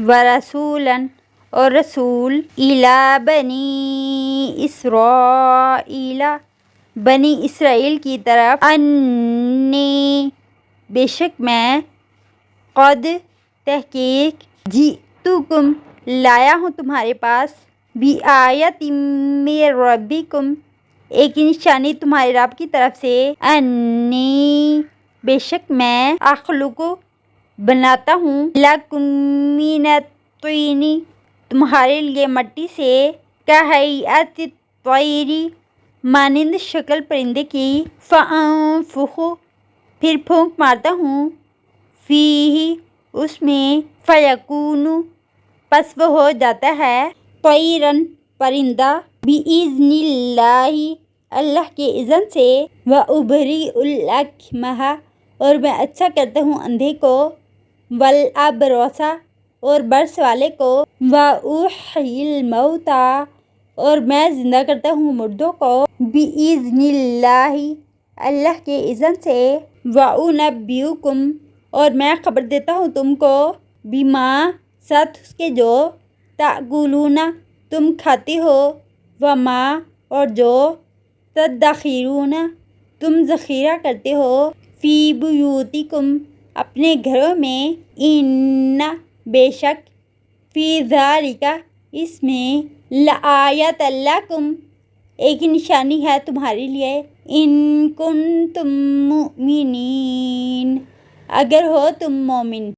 ورسولاً اور رسول الی بنی اسرائیل بنی اسرائیل کی طرف انی بے شک میں قد تحقیق جئتکم لایا ہوں تمہارے پاس بآیۃ من ربکم ایک نشانی تمہارے رب کی طرف سے انی بے شک میں اخلق بناتا ہوں لکم من الطین تمہارے لیے مٹی سے کہیئۃ الطیر مانند شکل پرندے کی فانفخ پھر پھونک مارتا ہوں فیہ اس میں فیکون پس وہ ہو جاتا ہے طیراً پرندہ بإذن اللہ اللہ کے اذن سے وأبرئ الأکمہ اور میں اچھا کرتا ہوں اندھے کو والابرص اور برس والے کو وأحیی الموتیٰ اور میں زندہ کرتا ہوں مردوں کو بإذن اللہ اللہ کے اذن سے وأنبئکم اور میں خبر دیتا ہوں تم کو بما ساتھ اس کے جو تأکلون تم کھاتے ہو وما اور جو تدخرون تم ذخیرہ کرتے ہو فی بیوتکم اپنے گھروں میں ان بے شک فی ذالک اس میں لآیۃ لکم ایک نشانی ہے تمہارے لیے ان کنتم مؤمنین اگر ہو تم مومن